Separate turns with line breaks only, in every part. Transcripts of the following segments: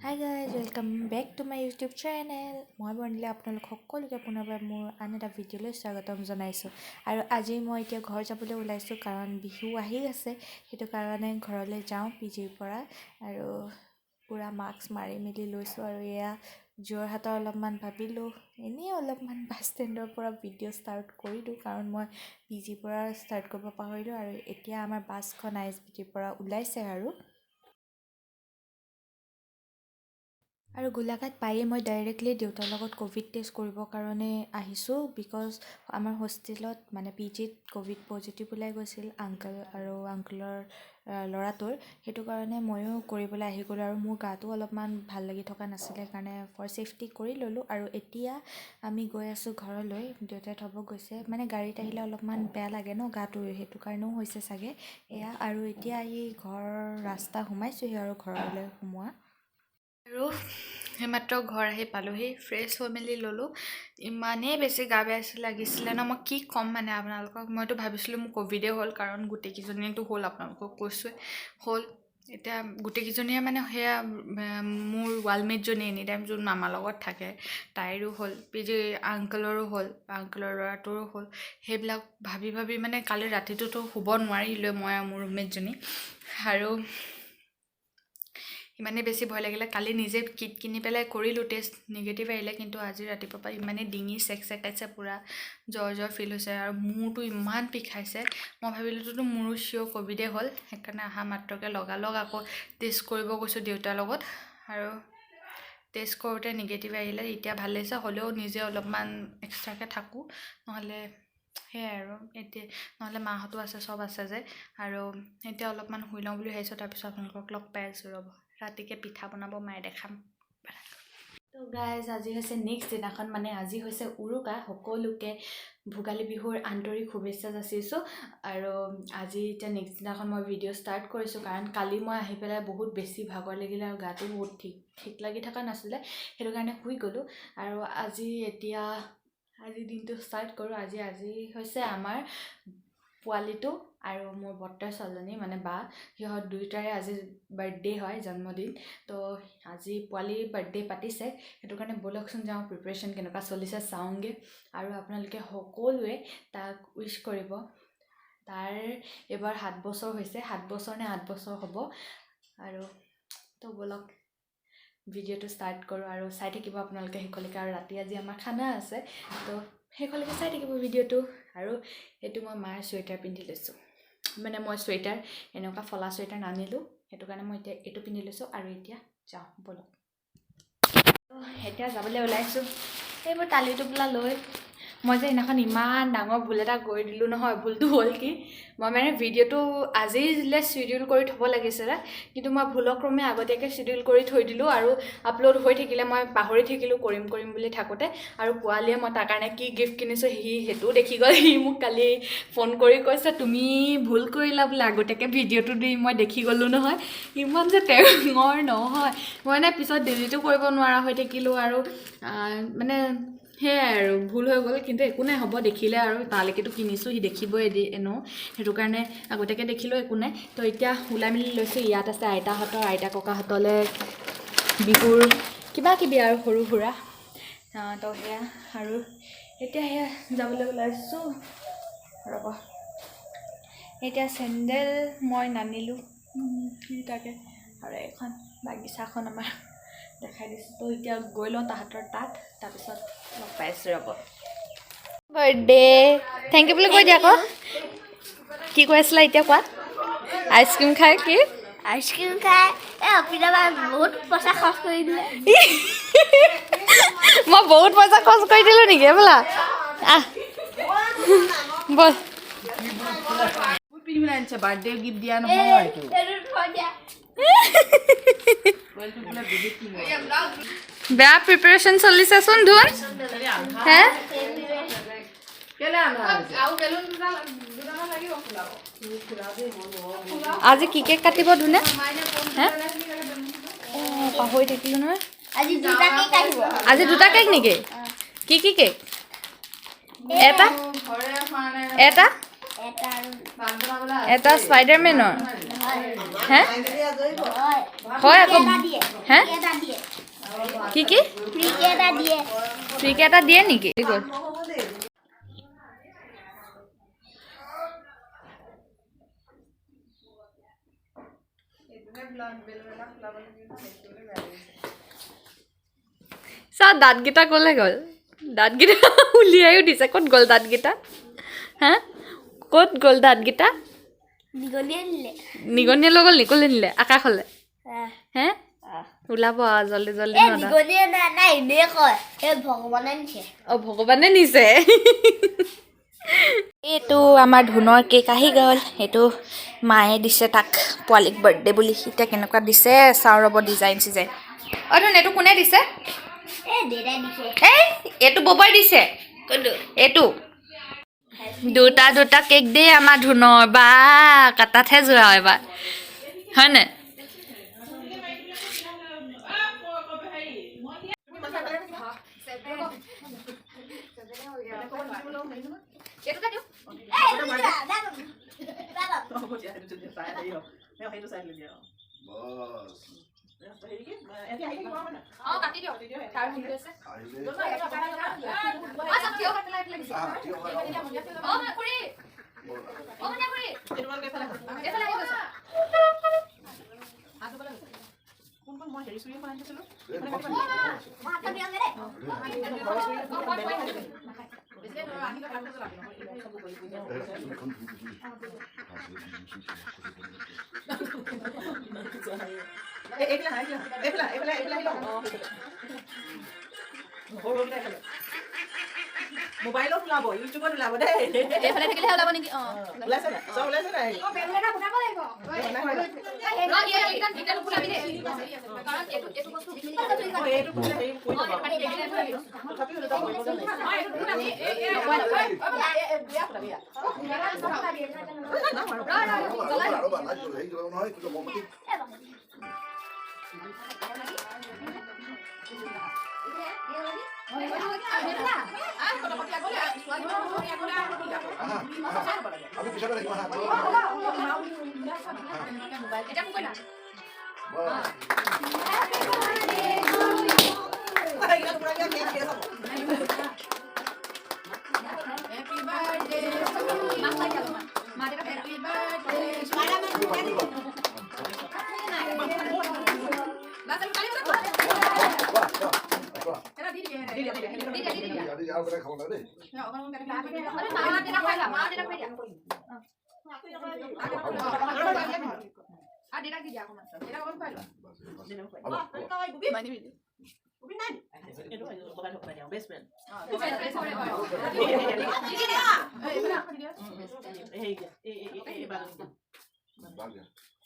Hi guys, welcome back to my YouTube channel. মই বনিলে আপোনালোক সকলোকে পুনৰবাৰ মোৰ আন এটা ভিডিঅ'লৈ স্বাগতম জনাইছোঁ আৰু আজি মই এতিয়া ঘৰ যাবলৈ ওলাইছোঁ কাৰণ বিহু আহি আছে সেইটো কাৰণে ঘৰলৈ যাওঁ পিজিৰ পৰা আৰু পুৰা মাস্ক মাৰি মেলি লৈছোঁ আৰু এয়া যোৰহাটৰ অলপমান ভাবিলোঁ এনেই অলপমান বাছ ষ্টেণ্ডৰ পৰা ভিডিঅ' ষ্টাৰ্ট কৰি দিওঁ কাৰণ মই পিজিৰ পৰা ষ্টাৰ্ট কৰিব পাহৰিলোঁ আৰু এতিয়া আমাৰ বাছখন আইএছবিটিৰ পৰা ওলাইছে আৰু গোলাঘাট পায়ে মই ডাইৰেক্টলি দেউতাৰ লগত ক'ভিড টেষ্ট কৰিবৰ কাৰণে আহিছোঁ বিকজ আমাৰ হোষ্টেলত মানে পিজিত ক'ভিড পজিটিভ ওলাই গৈছিল আংকলৰ ল'ৰাটোৰ সেইটো কাৰণে ময়ো কৰিবলৈ আহি গ'লোঁ আৰু মোৰ গাটো অলপমান ভাল লাগি থকা নাছিলে সেইকাৰণে ফৰ ছেফটি কৰি ল'লোঁ আৰু এতিয়া আমি গৈ আছোঁ ঘৰলৈ দেউতাই থ'ব গৈছে মানে গাড়ীত আহিলে অলপমান বেয়া লাগে ন গাটো সেইটো কাৰণেও হৈছে চাগে এয়া আৰু এতিয়া আহি ঘৰৰ ৰাস্তা সোমাইছোঁহি আৰু ঘৰলৈ সোমোৱা আৰু সেইমাত্ৰ ঘৰ আহি পালোহি ফ্ৰেছ হৈ মেলি ল'লোঁ ইমানেই বেছি গা বেয়া লাগিছিলে ন মই কি ক'ম মানে আপোনালোকক মইতো ভাবিছিলোঁ মোৰ ক'ভিডে হ'ল কাৰণ গোটেইকেইজনীতো হ'ল আপোনালোকক কৈছোঁৱে হ'ল এতিয়া গোটেইকেইজনীয়ে মানে সেয়া মোৰ ৱালমেটজনী এনি টাইম যোন মামাৰ লগত থাকে তাইৰো হ'ল পিজি আংকলৰো হ'ল আংকলৰ ল'ৰাটোৰো হ'ল সেইবিলাক ভাবি ভাবি মানে কালি ৰাতিটোতো শুব নোৱাৰিলোঁ মই আৰু মোৰ ৰুমমেটজনী আৰু ইমানেই বেছি ভয় লাগিলে কালি নিজে কিট কিনি পেলাই কৰিলোঁ টেষ্ট নিগেটিভ আহিলে কিন্তু আজি ৰাতিপুৱাৰ পৰা ইমানেই ডিঙি চেকাইছে পূৰা জ্বৰ ফিল হৈছে আৰু মূৰটো ইমান বিষাইছে মই ভাবিলোঁতো মোৰো চিয়ৰ ক'ভিডে হ'ল সেইকাৰণে অহা মাত্ৰকৈ লগালগ আকৌ টেষ্ট কৰিব গৈছোঁ দেউতাৰ লগত আৰু টেষ্ট কৰোঁতে নিগেটিভ আহিলে এতিয়া ভাল লাগিছে হ'লেও নিজে অলপমান এক্সট্ৰাকৈ থাকোঁ নহ'লে সেয়াই আৰু এতিয়া নহ'লে মাহঁতো আছে চব আছে যে আৰু এতিয়া অলপমান শুই লওঁ বুলি ভাবিছোঁ তাৰপিছত আপোনালোকক লগ পাই আছোঁ ৰ'ব ৰাতিকে পিঠা বনাব মায়ে দেখাম তো গাইজ আজি হৈছে নেক্সট দিনাখন মানে আজি হৈছে উৰুকা সকলোকে ভোগালী বিহুৰ আন্তৰিক শুভেচ্ছা যাচিছোঁ আৰু আজি এতিয়া নেক্সট দিনাখন মই ভিডিঅ' ষ্টাৰ্ট কৰিছোঁ কাৰণ কালি মই আহি পেলাই বহুত বেছি ভাগৰ লাগিলে আৰু গাটো বহুত ঠিক লাগি থকা নাছিলে সেইটো কাৰণে শুই গ'লোঁ আৰু আজি দিনটো ষ্টাৰ্ট কৰোঁ আজি হৈছে আমাৰ পোৱালিটো আৰু মোৰ বৰ্তাৰ ছোৱালীজনী মানে বা সিহঁত দুয়োটাৰে আজি বাৰ্থডে হয় জন্মদিন তো আজি পোৱালিৰ বাৰ্থডে পাতিছে সেইটো কাৰণে ব'লকচোন যাওঁ প্ৰিপাৰেশ্যন কেনেকুৱা চলিছে চাওঁগৈ আৰু আপোনালোকে সকলোৱে তাক উইচ কৰিব তাৰ এইবাৰ 7 বছৰ হৈছে 7 বছৰ নে 8 বছৰ হ'ব আৰু তো ব'লক ভিডিঅ'টো ষ্টাৰ্ট কৰোঁ আৰু চাই থাকিব আপোনালোকে শেষলৈকে আৰু ৰাতি আজি আমাৰ খানা আছে তো শেষলৈকে চাই থাকিব ভিডিঅ'টো আৰু এইটো মই মাৰ চুৱেটাৰ পিন্ধি লৈছোঁ মানে মই চুৱেটাৰ এনেকুৱা ফলা চুৱেটাৰ নানিলোঁ সেইটো কাৰণে মই এতিয়া এইটো পিন্ধি লৈছোঁ আৰু এতিয়া যাওঁ ব'লক এতিয়া যাবলৈ ওলাইছোঁ এইবোৰ টালি টোপোলা লৈ মই যে সেইদিনাখন ইমান ডাঙৰ ভুল এটা কৰি দিলোঁ নহয় ভুলটো হ'ল কি মই মানে ভিডিঅ'টো আজিলৈ শ্বিডিউল কৰি থ'ব লাগিছিলে কিন্তু মই ভুলক্ৰমে আগতীয়াকৈ শ্বিডিউল কৰি থৈ দিলোঁ আৰু আপলোড হৈ থাকিলে মই পাহৰি থাকিলোঁ কৰিম বুলি থাকোঁতে আৰু পোৱালীয়ে মই তাৰ কাৰণে কি গিফ্ট কিনিছোঁ সেইটোও দেখি গ'ল সি মোক কালি ফোন কৰি কৈছে তুমি ভুল কৰিলা বোলে আগতীয়াকৈ ভিডিঅ'টো দি মই দেখি গ'লোঁ নহয় ইমান যে টেঙৰ নহয় মই মানে পিছত ডিলিটো কৰিব নোৱাৰা হৈ থাকিলোঁ আৰু মানে সেয়াই আৰু ভুল হৈ গ'ল কিন্তু একো নাই হ'ব দেখিলে আৰু তালৈকেতো কিনিছোঁ সি দেখিবই এনেও সেইটো কাৰণে আগতীয়াকৈ দেখিলেও একো নাই তো এতিয়া ওলাই মেলি লৈছোঁ ইয়াত আছে আইতা ককাহঁতলৈ বিহুৰ কিবা কিবি আৰু সৰু সুৰা তো সেয়া আৰু এতিয়া সেয়া যাবলৈ ওলাইছোঁ ৰ'ব এতিয়া চেণ্ডেল মই নানিলোঁ তাকে আৰু এখন বাগিচাখন আমাৰ দেখাই দিছোঁ তো এতিয়া গৈ লওঁ তাহাঁতৰ তাত তাৰপিছত লগ পাইছোঁ ৰ'ব বাৰ্থডে থেংক ইউ বুলি কৈ দিয়া আকৌ কি কৈ আছিলা এতিয়া কোৱা আইচক্ৰীম খাই কি
আইচক্ৰীম খাই বহুত পইচা খৰচ কৰি দিলে
মই বহুত পইচা খৰচ কৰি দিলোঁ নেকি বোলা বল
বাৰ্থডে গিফ্ট দিয়া নহয়
বেয়া প্ৰিপাৰেশ্যন চলিছেচোন ধুন হে আজি কি কেক কাটিব ধুনে হে পাহৰি থাকিলোঁ নহয় আজি দুটা কেক নেকি কি কেক এটা স্পাইডাৰমেনৰ হে হয় আকৌ হে কি কি
ফ্ৰীকে এটা দিয়ে
ফ্ৰীকে এটা দিয়ে নেকি গ'ল চা দাঁতকেইটা ক'লে গ'ল দাঁতকেইটা উলিয়াইও দিছে ক'ত গ'ল দাঁতকেইটা হা ক'ত গ'ল দাঁতকেইটা
নিগনিয়ে নিলে
নিগনিয়ে লৈ গ'ল নিকলে নিলে আকাশলে হে ওলাব জলদি জলদি
নিগনিয়ে নাই এনেই কয় ভগৱানে নিছে
ভগৱানে নিছে এইটো আমাৰ ধুনৰ কেক আহি গ'ল এইটো মায়ে দিছে তাক পোৱালিক বাৰ্থডে বুলি এতিয়া কেনেকুৱা দিছে চাওঁ ৰ'ব ডিজাইন চিজাইন ধুন এইটো কোনে দিছে
দেউতাই দিছে
এইটো ববাই দিছে এইটো দুটা কেক দেই আমাৰ ধুনৰ বা কাটাতহে যোৱা এবাৰ হয়নে
মোবাইলত ওলাব ইউটিউবত ওলাব দেই
এইফালে থাকিলে ওলাব নেকি
ওলাইছে না চব ওলাইছে না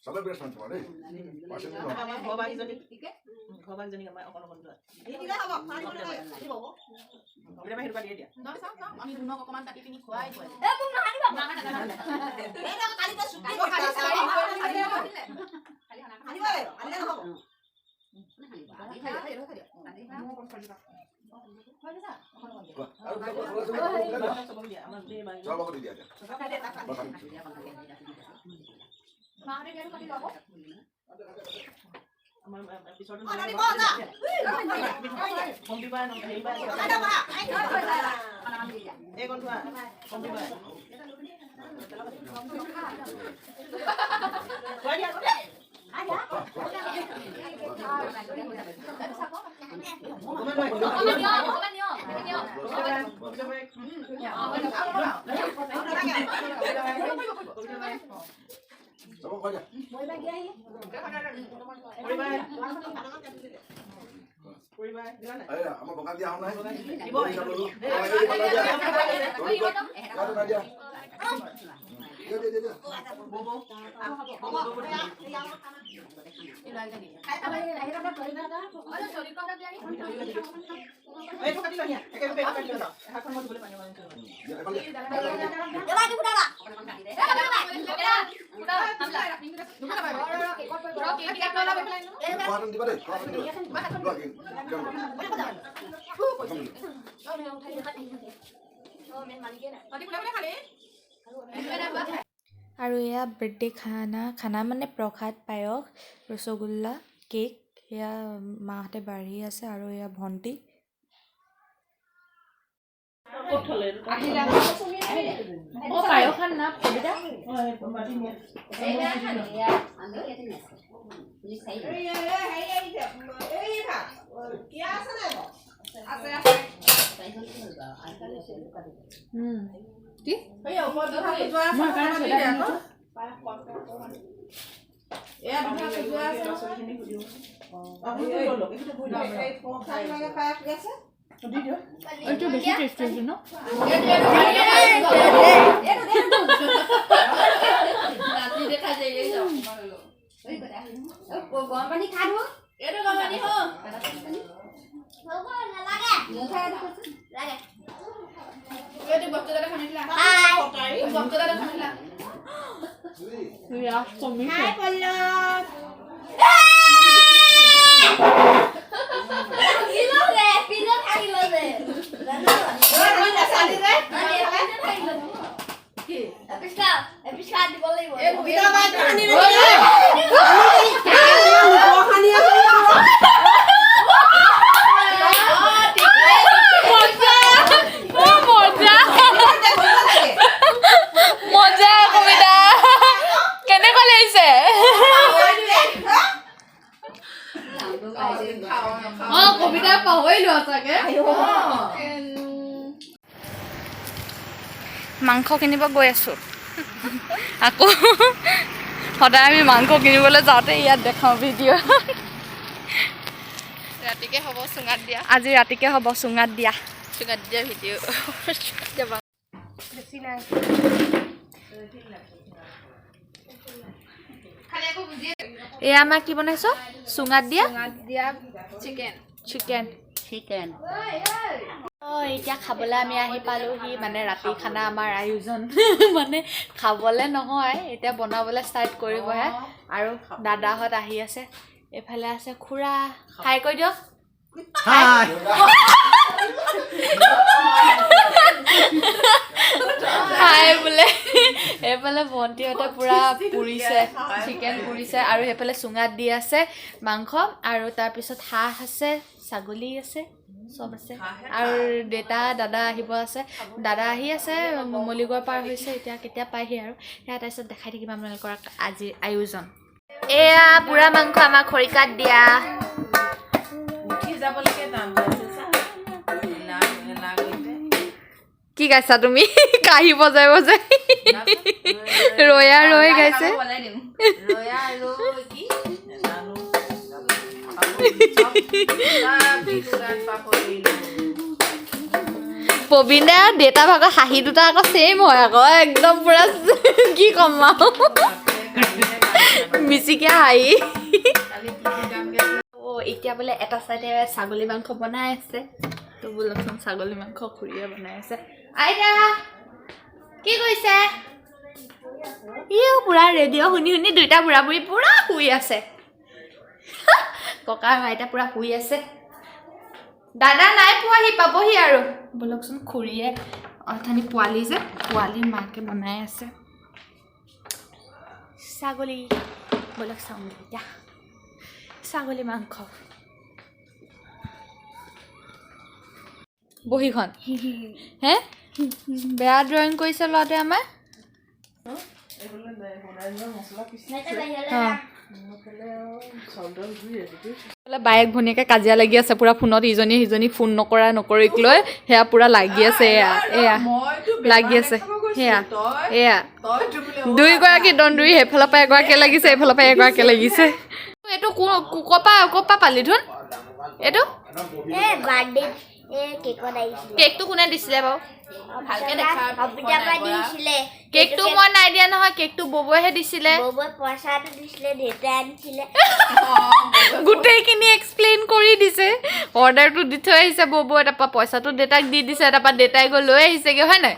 celebration for it. Washing it
আৰু এয়া বাৰ্থডে খানা মানে প্ৰসাদ পায়স ৰসগোল্লা কেক এয়া মাহঁতে বাঢ়ি আছে আৰু এয়া ভণ্টি এইটো বেছি টেষ্টি আছে ন
গৰম পানী খা ধো এইটো গৰম পানী হো হ'ব নালাগে লাগে এইটো বস্তু এটা খানিলা হাই বস্তু এটা খানিলা ইয়া সমি হাই পল্লব পিলো থাকিলো যে মই নাচালি যে কি এপিস্কা দিব লাগিব এই কবিতা বাই খানি ৰে খানি আছে
মজা কবিতা কেনেকৈ লাগিছে কবিতা পাহৰিলো আছাকে মাংস কিনিব গৈ আছো আকৌ সদায় আমি মাংস কিনিবলৈ যাওঁতে ইয়াত দেখাওঁ ভিডিঅ' ৰাতিকে হ'ব চুঙাত দিয়া আজি ৰাতিকে হ'ব চুঙাত দিয়া ভিডিঅ' বেছি নাই এয়া আমাক কি বনাইছ চুঙাত দিয়া চিকেন এতিয়া খাবলৈ আমি আহি পালোহি মানে ৰাতি খানা আমাৰ আয়োজন মানে খাবলৈ নহয় এতিয়া বনাবলৈ ষ্টাৰ্ট কৰিবহে আৰু দাদাহঁত আহি আছে এফালে আছে খুৰা হাই কৈ দিয়ক হাই বোলে এইফালে ভণ্টিহঁতে পুৰা পুৰিছে চিকেন পুৰিছে আৰু সেইফালে চুঙাত দি আছে মাংস আৰু তাৰপিছত হাঁহ আছে ছাগলী আছে চব আছে আৰু দেউতা দাদা আহিব আছে দাদা আহি আছে মলিগড় পাৰ হৈছে এতিয়া কেতিয়া পায়হি আৰু সেয়া তাৰপিছত দেখাই থাকিম আপোনালোকৰ আজিৰ আয়োজন এয়া পুৰা মাংস আমাক খৰিকাত দিয়া কি গাইছা তুমি কাহি বজাই বজাই ৰয়া ৰৈ গাইছে প্ৰবীণে দেউতা ভাগৰ হাঁহি দুটা আকৌ ছেইম হয় আকৌ একদম পুৰা কি ক'ম আৰু মিচিকিয়া হাঁহি এতিয়া বোলে এটা চাইডে ছাগলী মাংস বনাই আছে তো বোলকচোন ছাগলী মাংস খুৰীয়ে বনাই আছে আইতা কি কৈছে ইও পুৰা ৰেডিঅ' শুনি শুনি দুইটা বুঢ়া বুঢ়ী পুৰা শুই আছে ককা আৰু আইতা পুৰা শুই আছে দাদা নাই পোৱাহি পাবহি আৰু বোলকচোন খুৰীয়ে অথনি পোৱালি যে পোৱালিৰ মাকে বনাই আছে ছাগলী বোলক চাওঁ এতিয়া ছাগলী মাংস বহীখন হে বেয়া ড্ৰয়িং কৰিছে ল'ৰাটোৱে আমাৰ বায়েক ভনীয়েকে কাজিয়া লাগি আছে পুৰা ফোনত ইজনীয়ে সিজনীক ফোন নকৰিক লৈ সেয়া পুৰা লাগি আছে এয়া লাগি আছে এয়া দুইগৰাকী দন্দুৰি সেইফালৰ পৰা এগৰাকীয়ে লাগিছে এইফালৰ পৰা এগৰাকীয়ে লাগিছে এইটো ক'ৰপা পালি ধুন এইটো
বাৰ্থডে কেকত আহিছিল
কেকটো কোনে দিছিলে বাৰু
ভালকে দেখা অবিতাপা দিছিলে
কেকটো মই নাই দিয়া নহয় কেকটো ববৈহে দিছিলে
ববৈ পইচাটো দিছিলে দেউতাই আনিছিলে
গোটেইখিনি এক্সপ্লেইন কৰি দিছে অৰ্ডাৰটো দি থৈ আহিছে ববৈ তাৰপৰা পইচাটো দেউতাক দি দিছে তাৰপৰা দেউতাই গৈ লৈ আহিছেগৈ হয় নাই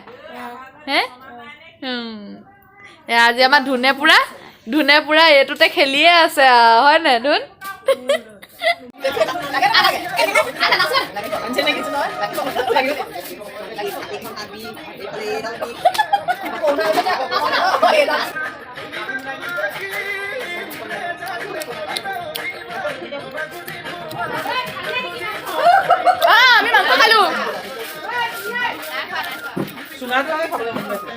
হে আজি আমাৰ ধুনে পুৰা এইটোতে খেলিয়ে আছে হয় নাই ধুন
চুঙাটো আমি খাবলৈ মন গৈছে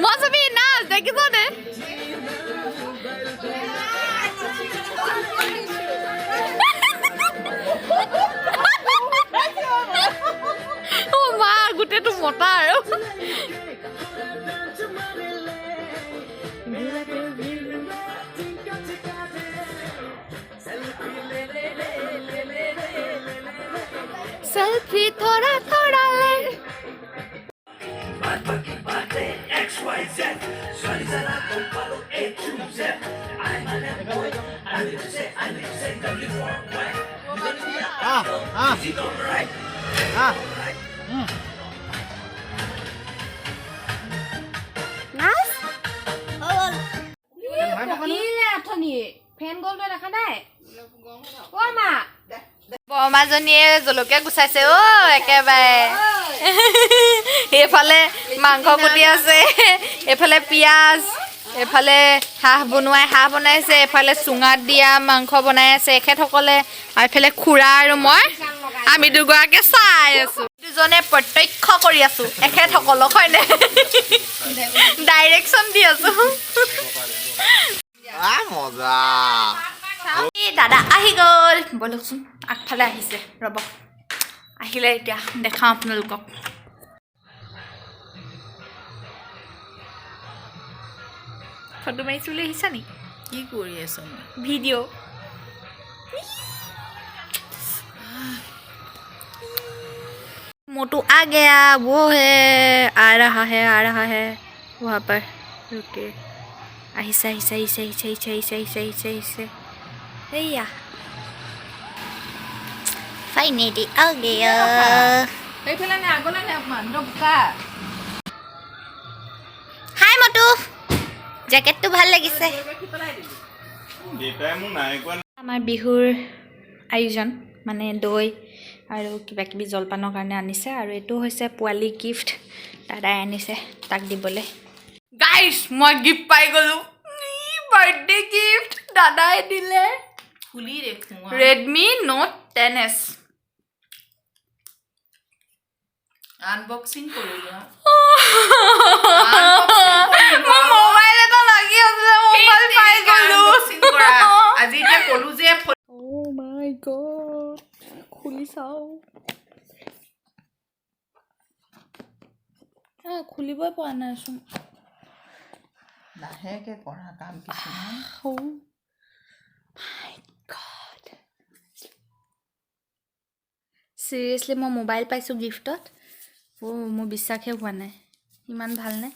মৌচুমী নাচ দেখিছ নে অ মা গোটেইটো মতা আৰু सेल्फी थोड़ा थोड़ा ले
ফেন গ'ল তই দেখা নাই অ মা
বৰমাজনীয়ে জলকীয়া গুচাইছে অ একেবাৰে এইফালে মাংস কুটি আছে এইফালে পিঁয়াজ এইফালে হাঁহ বনাইছে এইফালে চুঙাত দিয়া মাংস বনাই আছে এখেতসকলে আৰু এইফালে খুৰা আৰু মই আমি দুগৰাকীয়ে চাই আছো দুজনে প্ৰত্যক্ষ কৰি আছো এখেতসকলক হয়নে ডাইৰেকশ্যন দি আছো
মজা
দাদা আহি গ'ল বলকচোন আগফালে আহিছে ৰ'ব আহিলে এতিয়া দেখাওঁ আপোনালোকক ফটো মাৰিছোঁ বুলি আহিছা নি
কি কৰি আছ
ভিডিঅ' मोटू आ गया वो है आ रहा है वहाँ पर रुके আহিছে भैया फाइनली आ गया
এইফালে নে আগলে নে অকমান ৰকা
हाय मोटू जैकेट तो ভাল লাগিছে আমাৰ বিহুৰ আয়োজন মানে দৈ আৰু কিবা কিবি জলপানৰ কাৰণে আনিছে আৰু এটো হৈছে পোৱালি গিফট দাদাই আনিছে তাক দিবলৈ গাইস মই গিফট পাই গলো বাৰ্থডে গিফট দাদাই দিলে
খুলি দেখো
Redmi Note 10s
আনবক্সিং কৰিলো
মোবাইল এটা লাগি আছে মোবাইল পাই গলো
আজি যে কলো যে
ও মাই গড খুলি চাও খুলিবই পৰা নাইচোন
লাহেকে কৰা কাম কিছুমান
Oh my god. Seriously মই মোবাইল পাইছো গিফটত ও মোৰ বিশ্বাসে হোৱা নাই ইমান ভাল নে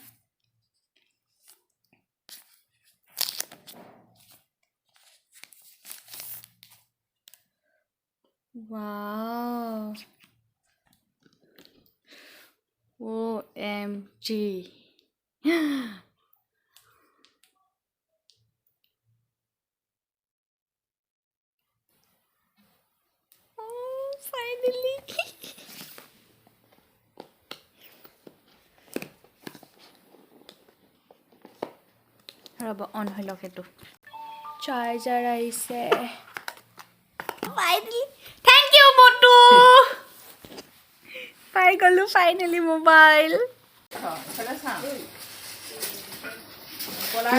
wow OMG finally ৰব অন হৈ লওক এটো চাৰ্জাৰ আহিছে finally thank you মোটু পাই গলো finally মোবাইল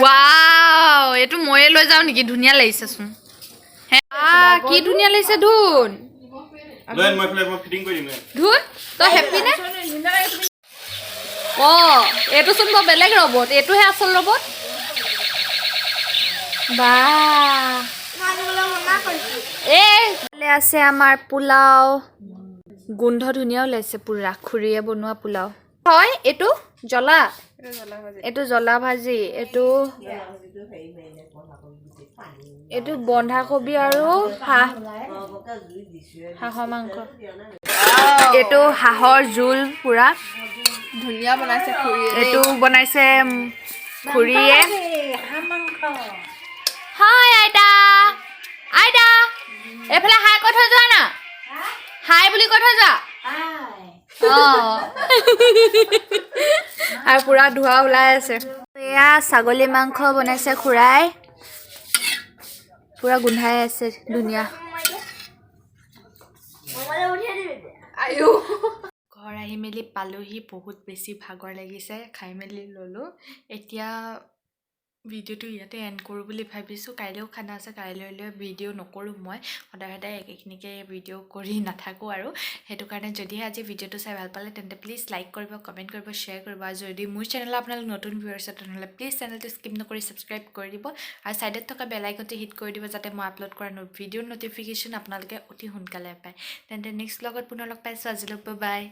wow এটো ময়ে লৈ যাও নেকি ধুনিয়া লাগিছে চোন কি ধুনিয়া লাগিছে ধুন
লৈ মই ফ্লাই মই ফিটিং কৰি দিম
ধুন তো হ্যাপি নে ও এটো চোন বেলেগ ৰবট এটো হে আসল ৰবট বা এলে আছে আমাৰ পোলাও গোন্ধ ধুনিয়া ওলাইছে পুৰা খুৰিয়ে বনোৱা পোলাও হয় এটো জলা ভাজি এটো বন্ধাকবি আৰু হাঁহৰ মাংস এটো হাঁহৰ জোল পুৰা
ধুনিয়া বনাইছে খুৰী
এটো বনাইছে খুৰিয়ে হাই আইতা এফালে হাই কৈ থৈ যোৱা না হাই বুলি কৈ থৈ যোৱা আৰু পুৰা ধোৱা ওলাই আছে এয়া ছাগলী মাংস বনাইছে খুৰাই পুৰা গোন্ধাই আছে ধুনীয়া ঘৰ আহি মেলি পালোহি বহুত বেছি ভাগৰ লাগিছে খাই মেলি ল'লোঁ এতিয়া ভিডিঅ'টো ইয়াতে এণ্ড কৰোঁ বুলি ভাবিছোঁ কাইলৈও খানা আছে কাইলৈ ভিডিঅ' নকৰোঁ মই সদায় সদায় একেখিনিকে ভিডিঅ' কৰি নাথাকোঁ আৰু সেইটো কাৰণে যদিহে আজি ভিডিঅ'টো চাই ভাল পালে তেন্তে প্লিজ লাইক কৰিব কমেণ্ট কৰিব শ্বেয়াৰ কৰিব আৰু যদি মোৰ চেনেলত আপোনালোক নতুন ভিউৱাৰ্ছ আছে তেনেহ'লে প্লিজ চেনেলটো স্কিপ নকৰি ছাবস্ক্ৰাইব কৰি দিব আৰু ছাইডত থকা বেল আইকনটো হিট কৰি দিব যাতে মই আপলোড কৰা ভিডিঅ'ৰ ন'টিফিকেশ্যন আপোনালোকে অতি সোনকালে পায় তেন্তে নেক্সট লগত পুনৰ লগ পাইছোঁ আজিলৈ বাই